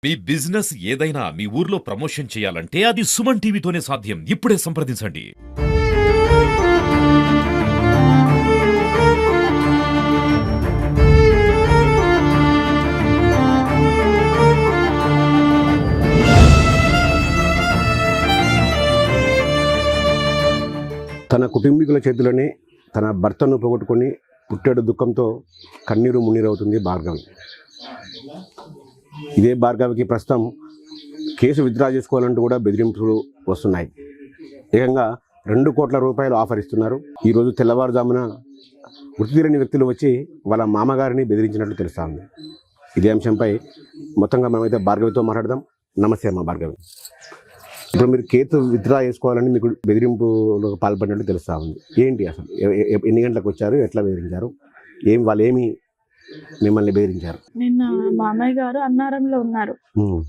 మీ business ఏదైనా మీ ఊర్లో promotion చేయాలంటే అది సుమన్ టీవీతోనే సాధ్యం. ఇప్పుడే సంప్రదించండి. తన కుటుంబీకుల చేతిలోనే తన భర్తను పోగొట్టుకొని పుట్టెడు దుఃఖంతో కన్నీరు మున్నీరవుతుంది భార్గవి. ఇదే భార్గవికి ప్రస్తుతం కేసు విత్డ్రా చేసుకోవాలంటూ కూడా బెదిరింపులు వస్తున్నాయి. ఏకంగా 2 కోట్ల రూపాయలు ఆఫర్ ఇస్తున్నారు. ఈరోజు తెల్లవారుజామున గుర్తు తెలియని వ్యక్తులు వచ్చి వాళ్ళ మామగారిని బెదిరించినట్లు తెలుస్తా ఉంది. ఇదే అంశంపై మొత్తంగా మనమైతే భార్గవితో మాట్లాడదాం. నమస్తే అమ్మ భార్గవి. ఇప్పుడు మీరు కేసు విత్డ్రా చేసుకోవాలని మీకు బెదిరింపులో పాల్పడినట్టు తెలుస్తా ఉంది. ఏంటి అసలు ఎన్ని గంటలకు వచ్చారు, ఎట్లా బెదిరించారు, వాళ్ళు ఏమి మిమ్మల్ని బెదిరించారు? నిన్న మామయ్య గారు అన్నారంలో ఉన్నారు.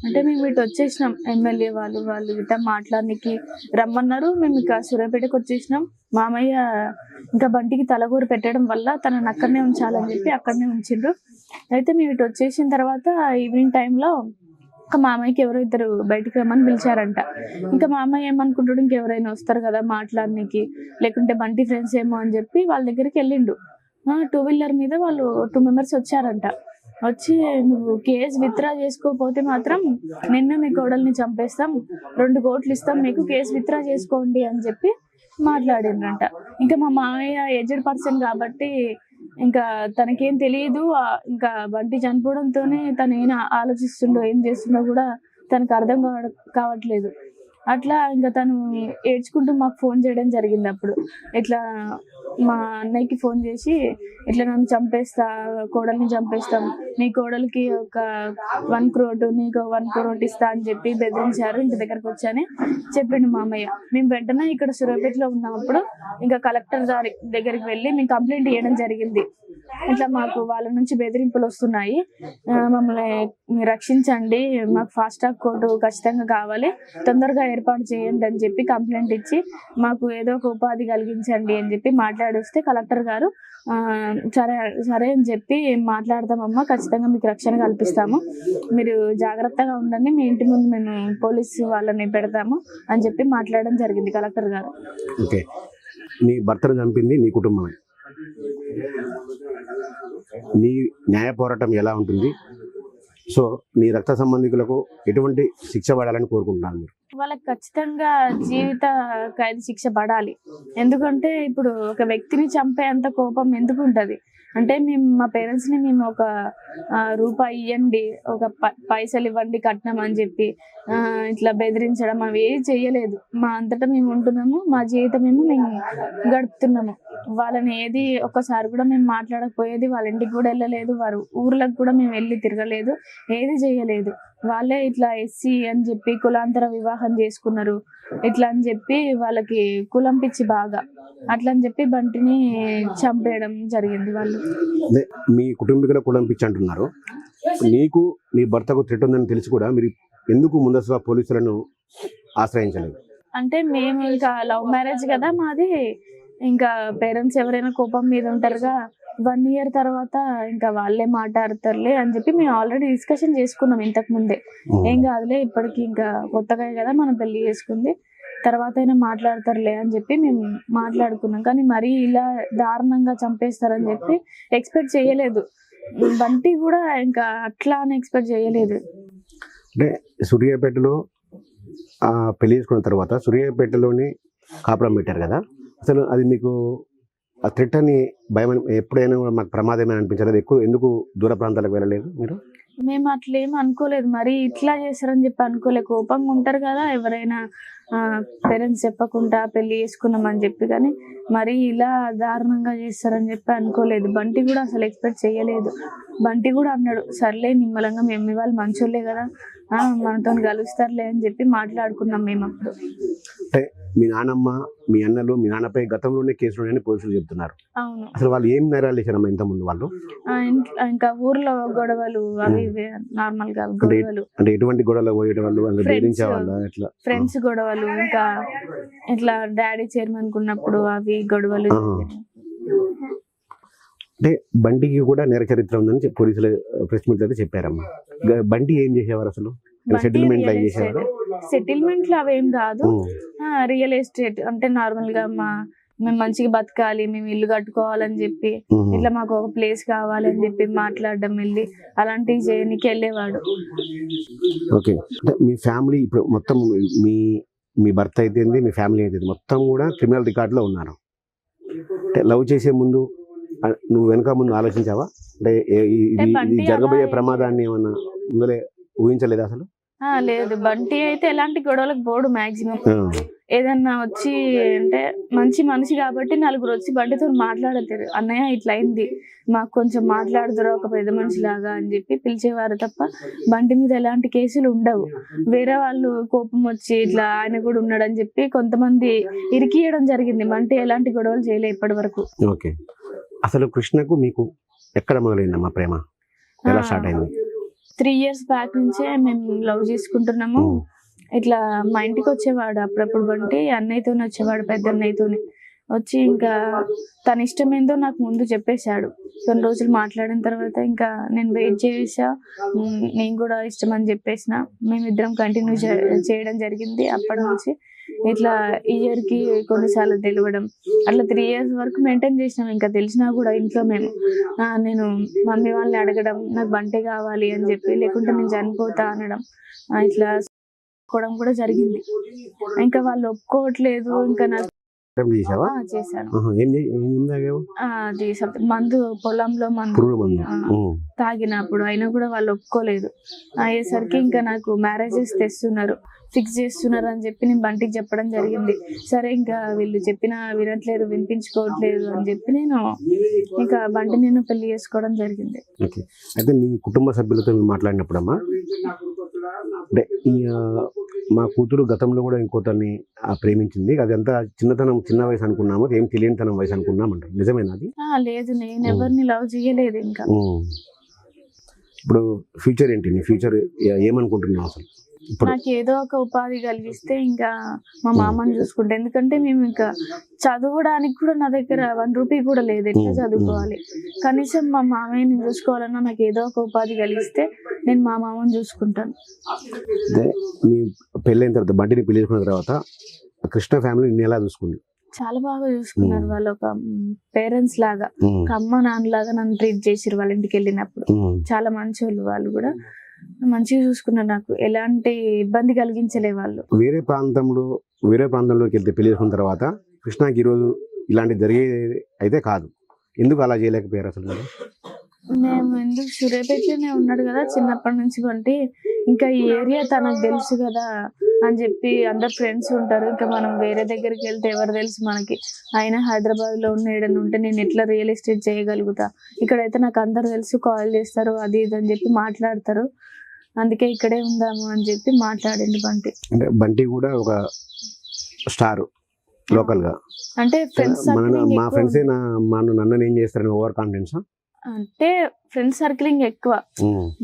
అంటే మేము ఇటు వచ్చేసినాం, ఎమ్మెల్యే వాళ్ళు ఇట మాట్లాడడానికి రమ్మన్నారు. మేము ఇక సూర్యాపేటకు వచ్చేసినాం. మామయ్య ఇంకా బంటికి తలగూరు పెట్టడం వల్ల తనను అక్కడనే ఉంచాలని చెప్పి అక్కడనే ఉంచిండ్రు. అయితే మేము ఇటు వచ్చేసిన తర్వాత ఈవినింగ్ టైంలో ఇంకా మామయ్యకి ఎవరో ఇద్దరు బయటికి రమ్మని పిలిచారంట. ఇంకా మామయ్య ఏమనుకుంటాడు, ఇంకెవరైనా వస్తారు కదా మాట్లాడడానికి, లేకుంటే బంటి ఫ్రెండ్స్ ఏమో అని చెప్పి వాళ్ళ దగ్గరికి వెళ్ళిండు. 2 వీలర్ మీద వాళ్ళు 2 మెంబర్స్ వచ్చారంట. వచ్చి నువ్వు కేసు విత్డ్రా చేసుకోకపోతే మాత్రం నిన్న మీ కోడల్ని చంపేస్తాం, 2 కోట్లు ఇస్తాం మీకు, కేసు విత్డ్రా చేసుకోండి అని చెప్పి మాట్లాడిండ్రంట. ఇంకా మా మామయ్య ఏజ్డ్ పర్సన్ కాబట్టి ఇంకా తనకేం తెలియదు. ఇంకా బంటి చనిపోవడంతోనే తను ఏం ఆలోచిస్తుండో ఏం చేస్తుండో కూడా తనకు అర్థం కావట్లేదు. అట్లా ఇంకా తను ఏడ్చుకుంటూ మాకు ఫోన్ చేయడం జరిగింది. అప్పుడు ఇట్లా మా అన్నయ్యకి ఫోన్ చేసి ఇట్లా నన్ను చంపేస్తా, కోడల్ని చంపేస్తాం, మీ కోడలికి ఒక 1 crore, నీకు 1 crore ఇస్తా అని చెప్పి బెదిరించారు. ఇంటి దగ్గరకు వచ్చాని చెప్పిండు మామయ్య. మేము వెంటనే ఇక్కడ సూర్యాపేటలో ఉన్నప్పుడు ఇంకా కలెక్టర్ దగ్గరికి వెళ్ళి మేము కంప్లైంట్ ఇవ్వడం జరిగింది. ఇట్లా మాకు వాళ్ళ నుంచి బెదిరింపులు వస్తున్నాయి, మమ్మల్ని రక్షించండి, మాకు ఫాస్ట్ ట్రాక్ కోర్టు ఖచ్చితంగా కావాలి, తొందరగా ఏర్పాటు చేయండి అని చెప్పి కంప్లైంట్ ఇచ్చి మాకు ఏదో ఒక ఉపాధి కలిగించండి అని చెప్పి మాట్లాడొస్తే కలెక్టర్ గారు సరే అని చెప్పి మాట్లాడతామమ్మా, ఖచ్చితంగా మీకు రక్షణ కల్పిస్తాము, మీరు జాగ్రత్తగా ఉండండి, మీ ఇంటి ముందు మేము పోలీసు వాళ్ళని పెడతాము అని చెప్పి మాట్లాడడం జరిగింది కలెక్టర్ గారు. ఓకే, నీ భర్తను చంపింది నీ కుటుంబమే. నీ న్యాయ పోరాటం ఎలా ఉంటుంది? సో నీ రక్త సంబంధికులకు ఎటువంటి శిక్ష పడాలని కోరుకుంటున్నాను మీరు? వాళ్ళకి ఖచ్చితంగా జీవిత ఖైదు శిక్ష పడాలి. ఎందుకంటే ఇప్పుడు ఒక వ్యక్తిని చంపేంత కోపం ఎందుకు ఉంటుంది అంటే, మా పేరెంట్స్ని మేము ఒక రూపాయి ఇవ్వండి, ఒక పైసలు ఇవ్వండి కట్నం అని చెప్పి ఇట్లా బెదిరించడం అవి ఏది చేయలేదు. మా అంతటా మేము ఉంటున్నాము, మా జీవితం మేము గడుపుతున్నాము. వాళ్ళని ఏది ఒక్కసారి కూడా మేము మాట్లాడకపోయేది, వాళ్ళ ఇంటికి కూడా వెళ్ళలేదు, వారు ఊర్లకు కూడా మేము వెళ్ళి తిరగలేదు, ఏది చేయలేదు. వాళ్ళే ఇట్లా ఎస్సీ అని చెప్పి కులాంతర వివాహం చేసుకున్నారు, ఇట్లా అని చెప్పి వాళ్ళకి కులం పిచ్చి బాగా, అట్లా అని చెప్పి బంటిని చంపేయడం జరిగింది. వాళ్ళు మీ కుటుంబీకుల కులం పిచ్చి అంటున్నారు. నీకు నీ భర్తకు థ్రెట్ ఉందని తెలిసి కూడా మీరు ఎందుకు ముందస్తుగా పోలీసులను ఆశ్రయించలేదు? అంటే మేము ఇంకా లవ్ మ్యారేజ్ కదా మాది, ఇంకా పేరెంట్స్ ఎవరైనా కోపం మీద ఉంటారుగా, 1 year తర్వాత ఇంకా వాళ్ళే మాట్లాడతారులే అని చెప్పి మేము ఆల్రెడీ డిస్కషన్ చేసుకున్నాం ఇంతకు ముందే. ఏం కాదులే, ఇప్పటికి ఇంకా కొత్తగా కదా మనం పెళ్లి చేసుకుంది, తర్వాత అయినా మాట్లాడతారులే అని చెప్పి మేము మాట్లాడుకున్నాం. కానీ మరీ ఇలా దారుణంగా చంపేస్తారని చెప్పి ఎక్స్పెక్ట్ చేయలేదు. బంటి కూడా ఇంకా అట్లా అని ఎక్స్పెక్ట్ చేయలేదు. అంటే సూర్యాపేటలో పెళ్లి చేసుకున్న తర్వాత సూర్యాపేటలోని కాపురం పెట్టారు కదా, అసలు అది మీకు ఆ థ్రెట్ అని భయం ఎప్పుడైనా మాకు ప్రమాదమే అనిపించలేదు? ఎందుకు దూర ప్రాంతాలకు వెళ్ళలేదు మీరు? మేము అట్లా ఏం అనుకోలేదు, మరి ఇట్లా చేస్తారని చెప్పి అనుకోలేదు. కోపంగా ఉంటారు కదా ఎవరైనా, పేరెంట్స్ చెప్పకుండా పెళ్లి చేసుకున్నామని చెప్పి, కానీ మరి ఇలా దారుణంగా చేస్తారని చెప్పి అనుకోలేదు. బంటి కూడా అసలు ఎక్స్పెక్ట్ చేయలేదు. బంటి కూడా అన్నాడు, సర్లే నిమ్మలంగా మేము వాళ్ళు మంచోళ్ళే కదా, మనతో కలుస్తారులే అని చెప్పి మాట్లాడుకున్నాం మేము అప్పుడు. అంటే మీ నాన్నమ్మ, మీ అన్నలు, మీ నాన్నపై గతంలోనే కేసులు ఉన్నాయని పోలీసులు చెప్తున్నారు. అవును. అసలు వాళ్ళు ఏం నేరాలు చేశారమ్మా ఇంత ముందు? వాళ్ళు ఇంకా ఊర్లో గొడవలు అవి నార్మల్ గా గొడవలు. అంటే ఎటువంటి గొడవలు పోయేవాళ్ళు? ఎట్లా? ఫ్రెండ్స్ గొడవలు, ఇంకా ఇట్లా డాడీ చైర్మన్ ఉన్నప్పుడు అవి గొడవలు. అంటే బంటికి కూడా నేర చరిత్ర ఉందని పోలీసులు ప్రెస్ మీట్ అయితే చెప్పారమ్మా. బంటి ఏం చేసేవారు అసలు? సెటిల్మెంట్ ఏం చేసేవారు? సెటిల్మెంట్లు అవేం కాదు, ఉమ్, రియల్ ఎస్టేట్ అంటే నార్మల్ గా మేము మంచిగా బతకాలి, మేము ఇల్లు కట్టుకోవాలని చెప్పి ఉమ్. ఇట్లా మాకు ఒక ప్లేస్ కావాలని చెప్పి మాట్లాడడం, వెళ్ళి అలాంటివి చేయడానికి వెళ్ళేవాడు. ఓకే. అంటే మీ ఫ్యామిలీ ఇప్పుడు మొత్తం మీ భర్త అయితేంది, మీ ఫ్యామిలీ అయితే మొత్తం కూడా క్రిమినల్ రికార్డులో ఉన్నారు. అంటే లవ్ చేసే ముందు నువ్వు వెనక ముందు ఆలోచించావా? అంటే ఇది జరగబోయే ప్రమాదాన్ని ఏమన్నా ముందరే ఊహించలేదా అసలు? లేదు, బంటి అయితే ఎలాంటి గొడవలకు పోడు. మాక్సిమం ఏదన్నా వచ్చి అంటే మంచి మనిషి కాబట్టి నలుగురు వచ్చి బంటితో మాట్లాడతారు, అన్నయ్య ఇట్లా అయింది మాకు కొంచెం మాట్లాడుదురా ఒక పెద్ద మనిషి లాగా అని చెప్పి పిలిచేవారు తప్ప బంటి మీద ఎలాంటి కేసులు ఉండవు. వేరే వాళ్ళు కోపం వచ్చి ఇట్లా ఆయన కూడా ఉన్నాడని చెప్పి కొంతమంది ఇరికియడం జరిగింది. బంటి ఎలాంటి గొడవలు చేయలే ఇప్పటి వరకు. ఓకే. అసలు కృష్ణకు మీకు ఎక్కడ మొదలైందమ్మా ప్రేమ? ఎలా స్టార్ట్ అయింది? 3 years బ్యాక్ నుంచే మేము లవ్ చేసుకుంటున్నాము. ఇట్లా మా ఇంటికి వచ్చేవాడు అప్పుడప్పుడు బంటి, అన్నయ్యతోనే వచ్చేవాడు, పెద్ద అన్నయ్యతోనే వచ్చి ఇంకా తన ఇష్టం ఏందో నాకు ముందు చెప్పేశాడు. కొన్ని రోజులు మాట్లాడిన తర్వాత ఇంకా నేను వెయిట్ చేసా, నేను కూడా ఇష్టం అని చెప్పేసిన. మేమిద్దరం కంటిన్యూ చేయడం జరిగింది. అప్పటి నుంచి ఇట్లా ఇయర్కి కొన్నిసార్లు తెలియడం, అట్లా 3 years వరకు మెయింటైన్ చేసినాం. ఇంకా తెలిసినా కూడా ఇంట్లో నేను మమ్మీ వాళ్ళని అడగడం, నాకు బంటే కావాలి అని చెప్పి, లేకుంటే నేను చనిపోతా అనడం, ఇట్లా ఒప్పుకోవడం కూడా జరిగింది. ఇంకా వాళ్ళు ఒప్పుకోవట్లేదు. ఇంకా నాకు చేశాను. అది మందు పొలంలో మందు తాగినప్పుడు అయినా కూడా వాళ్ళు ఒప్పుకోలేదు. అయ్యేసరికి ఇంకా నాకు మ్యారేజెస్ తెస్తున్నారు, ఫిక్స్ చేస్తున్నారు అని చెప్పి నేను బంటికి చెప్పడం జరిగింది. సరే ఇంకా వీళ్ళు చెప్పినా వినట్లేదు, వినిపించుకోవట్లేదు అని చెప్పి నేను ఇంకా బంటి నేను పెళ్లి చేసుకోవడం జరిగింది. అయితే మీ కుటుంబ సభ్యులతో మాట్లాడినప్పుడు అమ్మా, అంటే మా కూతురు గతంలో కూడా ఇంకోతన్ని ప్రేమించింది, అదంతా చిన్న వయసు అనుకున్నాము, ఏం తెలియనితనం వయసు అనుకున్నాం అంటారు, నిజమేనా అది? లేదు, నేను ఎవరిని లవ్ చేయలేదు. ఇంకా ఇప్పుడు ఫ్యూచర్ ఏంటి? నీ ఫ్యూచర్ ఏమనుకుంటున్నావు అసలు? నాకు ఏదో ఒక ఉపాధి కలిగిస్తే ఇంకా మా మామని చూసుకుంటా. ఎందుకంటే మేము ఇంకా చదవడానికి కూడా నా దగ్గర 1 రూపీ కూడా లేదు, ఎట్లా చదువుకోవాలి? కనీసం మా మామయ్యని చూసుకోవాలన్నా నాకు ఏదో ఒక ఉపాధి కలిగిస్తే నేను మా మామని చూసుకుంటాను. మీ పెళ్ళైన తర్వాత, బంటిని పెళ్లి చేసుకున్న తర్వాత కృష్ణ ఫ్యామిలీ నిన్ను ఎలా చూసుకుంది? చాలా బాగా చూసుకున్నారు. వాళ్ళు ఒక పేరెంట్స్ లాగా, ఒక అమ్మ నాన్న లాగా నన్ను ట్రీట్ చేసిరు. వాళ్ళ ఇంటికి వెళ్ళినప్పుడు చాలా మంచి వాళ్ళు కూడా మంచిగా చూసుకున్నారు. నాకు ఎలాంటి ఇబ్బంది కలిగించలే వాళ్ళు. వేరే ప్రాంతంలోకి వెళ్తే పెళ్లి చేసుకున్న తర్వాత కృష్ణకి ఈరోజు ఇలాంటి జరిగేది అయితే కాదు, ఎందుకు అలా చేయలేకపోయారు అసలు? మేము ఎందుకు, సూర్యాపేటలోనే ఉన్నాడు కదా చిన్నప్పటి నుంచి బంటి, ఇంకా ఈ ఏరియా తనకు తెలుసు కదా అని చెప్పి అందరు ఫ్రెండ్స్ ఉంటారు. ఇంకా మనం వేరే దగ్గరికి వెళ్తే ఎవరు తెలుసు మనకి? అయినా హైదరాబాద్ లో ఏడన్నా ఉంటే నేను ఎట్లా రియల్ ఎస్టేట్ చేయగలుగుతా? ఇక్కడైతే నాకు అందరు తెలుసు, కాల్ చేస్తారు, అది ఇది అని చెప్పి మాట్లాడతారు. అందుకే ఇక్కడే ఉందాము అని చెప్పి మాట్లాడండి బంటి. అంటే బంటి కూడా ఒక స్టార్ లోకల్ గా, అంటే ఫ్రెండ్స్ మా ఫ్రెండ్స్ నన్ను ఏం చేస్తారని ఓవర్ కాన్ఫిడెన్స్, అంటే ఫ్రెండ్స్ సర్కిలింగ్ ఎక్కువ.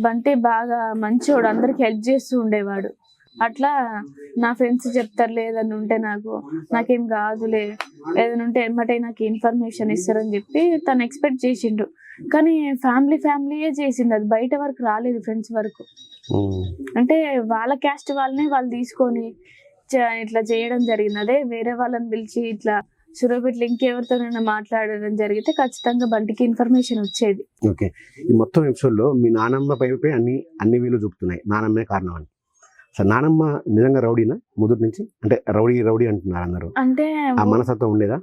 బంటి బాగా మంచోడు, అందరికి హెల్ప్ చేస్తూ ఉండేవాడు. అట్లా నా ఫ్రెండ్స్ చెప్తారు, లేదని ఉంటే నాకేం కాదులే, ఏదైనా ఉంటే ఎమ్మటే నాకు ఇన్ఫర్మేషన్ ఇస్తారని చెప్పి తను ఎక్స్పెక్ట్ చేసిండు. కానీ ఫ్యామిలీయే చేసింది, అది బయట వరకు రాలేదు, ఫ్రెండ్స్ వరకు. అంటే వాళ్ళ క్యాస్ట్ వాళ్ళని వాళ్ళు తీసుకొని ఇట్లా చేయడం జరిగింది. అదే వేరే వాళ్ళని పిలిచి ఇట్లా సూర్యాపేటలో ఇంకెవరితోనైనా మాట్లాడడం జరిగితే ఖచ్చితంగా బంటికి ఇన్ఫర్మేషన్ వచ్చేది. ఓకే. ఈ మొత్తం ఎపిసోడ్ లో మీ నానమ్మ పైపై అన్ని వీళ్ళు చూపుతున్నాయి, నానమ్మే కారణం అని. సార్, నానమ్మ నిజంగా రౌడీనా మొదటి నుంచి? అంటే రౌడీ అంటున్నారు అందరూ, అంటే ఆ మనస్తత్వం ఉండేదా?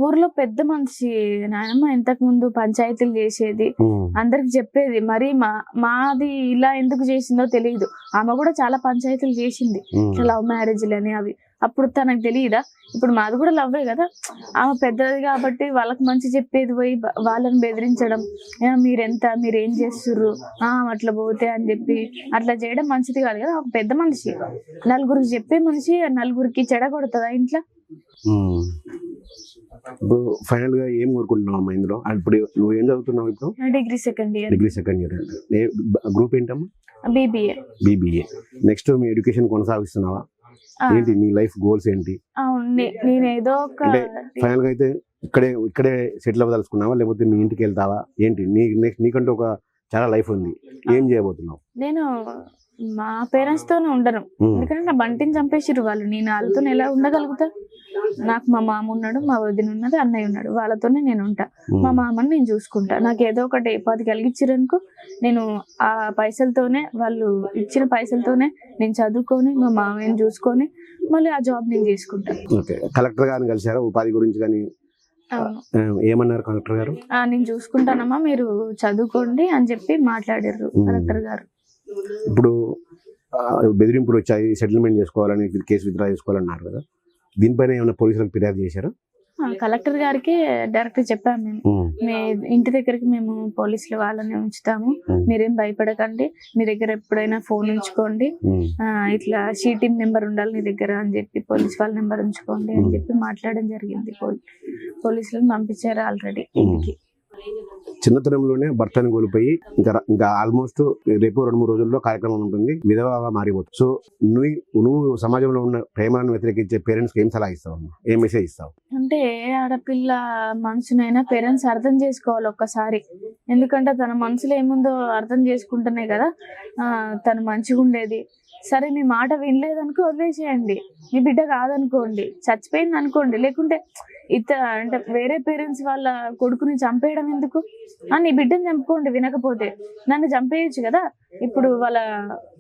ఊర్లో పెద్ద మనిషి నాయనమ్మ, ఇంతకు ముందు పంచాయతీలు చేసేది, అందరికి చెప్పేది. మరి మాది ఇలా ఎందుకు చేసిందో తెలియదు. ఆమె కూడా చాలా పంచాయతీలు చేసింది, లవ్ మ్యారేజ్లని అవి. అప్పుడు తనకు తెలియదా? ఇప్పుడు మాది కూడా లవ్వే కదా. ఆమె పెద్దది కాబట్టి వాళ్ళకి మంచి చెప్పేది పోయి వాళ్ళని బెదిరించడం, మీరేం చేస్తుర్రు అట్లా పోతే అని చెప్పి అట్లా చేయడం మంచిది కాదు కదా. ఒక పెద్ద మనిషి, నలుగురికి చెప్పే మనిషి, నలుగురికి చెడగొడుతుందా ఇంట్లో? ఇప్పుడు ఫైనల్ గా ఏం కోరుకుంటున్నావు అమ్మా ఇందులో? ఇప్పుడు నువ్వు ఏం చదువుతున్నావు? ఇప్పుడు డిగ్రీ సెకండ్ ఇయర్. గ్రూప్ ఏంటమ్మా? BBA. నెక్స్ట్ మీ ఎడ్యుకేషన్ కొనసాగిస్తున్నావా? ఆ, ఏంటి నీ లైఫ్ గోల్స్ ఏంటి? అవును నేను ఏదో ఒక అంటే ఫైనల్ గా అయితే ఇక్కడే సెటిల్ అవ్వదలుచుకున్నావా, లేకపోతే మీ ఇంటికి వెళ్తావా ఏంటి? నీకంటూ ఒక చాలా లైఫ్ ఉంది, ఏం చేయబోతున్నావు? నేను మా పేరెంట్స్ తోనే ఉండను, ఎందుకంటే నా బంటిని చంపేసిర్రు వాళ్ళు. నేను వాళ్ళతో ఎలా ఉండగలుగుతా? నాకు మా మామ ఉన్నాడు, మా వదిన ఉన్నది, అన్నయ్య ఉన్నాడు, వాళ్ళతోనే నేను ఉంటా. మా మామని నేను చూసుకుంటా. నాకు ఏదో ఒకటి ఉపాధి కలిగించారనుకో, నేను ఆ పైసలతోనే, వాళ్ళు ఇచ్చిన పైసలతోనే నేను చదువుకొని మా మామయ్యని చూసుకొని మళ్ళీ ఆ జాబ్ నేను చేసుకుంటా. ఓకే, కలెక్టర్ గారిని కలిసారా ఉపాధి గురించి కానీ? అవును, ఏమన్నారు కలెక్టర్ గారు? నేను చూసుకుంటానమ్మా, మీరు చదువుకోండి అని చెప్పి మాట్లాడారు కలెక్టర్ గారు. ఇప్పుడు బెదిరింపులు వచ్చాయి, సెటిల్మెంట్ చేసుకోవాలని, కేసు విత్డ్రా చేసుకోవాలన్నారు కదా, దీనిపైన ఏమైనా పోలీసులకు ఫిర్యాదు చేశారా? కలెక్టర్ గారికి డైరెక్ట్ చెప్పాము మేము, మీ ఇంటి దగ్గరికి మేము పోలీసులు వాళ్ళని ఉంచుతాము, మీరేం భయపడకండి, మీ దగ్గర ఎప్పుడైనా ఫోన్ ఉంచుకోండి, ఇట్లా షీటింగ్ నెంబర్ ఉండాలి నీ దగ్గర అని చెప్పి పోలీస్ వాళ్ళ నెంబర్ ఉంచుకోండి అని చెప్పి మాట్లాడడం జరిగింది. పోలీసులను పంపించారు ఆల్రెడీ ఇంటికి. చిన్నతనంలోనే భర్తను కోల్పోయి ఇంకా ఆల్మోస్ట్ రేపు 2-3 రోజుల్లో కార్యక్రమం ఉంటుంది, విధవగా మారిపోతుంది. సో నువ్వు సమాజంలో ఉన్న ప్రేమను వ్యతిరేకించే పేరెంట్స్కి ఏం సలహా ఇస్తావు, ఏం మెసేజ్ ఇస్తావు? అంటే ఆడపిల్ల మనసునైనా పేరెంట్స్ అర్థం చేసుకోవాలి ఒక్కసారి, ఎందుకంటే తన మనసులో ఏముందో అర్థం చేసుకుంటేనే కదా తను మంచిగా ఉండేది. సరే మీ మాట వినలేదనుకో వదిలేసేయండి, మీ బిడ్డ కాదనుకోండి, చచ్చిపోయింది అనుకోండి, లేకుంటే అంటే వేరే పేరెంట్స్ వాళ్ళ కొడుకుని చంపేయడం ఎందుకు? నీ బిడ్డని చంపుకోండి, వినకపోతే నన్ను చంపేయచ్చు కదా. ఇప్పుడు వాళ్ళ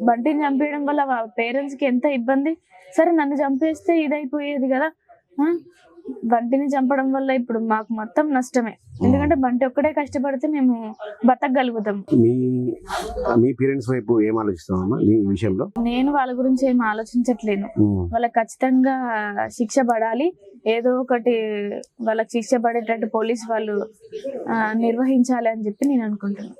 బంటిని చంపేయడం వల్ల పేరెంట్స్కి ఎంత ఇబ్బంది. సరే నన్ను చంపేస్తే ఇదైపోయేది కదా. బంటిని చంపడం వల్ల ఇప్పుడు మాకు మొత్తం నష్టమే, ఎందుకంటే బంటి ఒక్కడే కష్టపడితే మేము బతకగలుగుతాం. మీ పేరెంట్స్ వైపు ఏం ఆలోచిస్తామమ్మా ఈ విషయంలో? నేను వాళ్ళ గురించి ఏం ఆలోచించట్లేను, వాళ్ళకి ఖచ్చితంగా శిక్ష పడాలి, ఏదో ఒకటి వాళ్ళకి శిక్ష పడేటట్టు పోలీస్ వాళ్ళు నిర్వహించాలి అని చెప్పి నేను అనుకుంటున్నాను.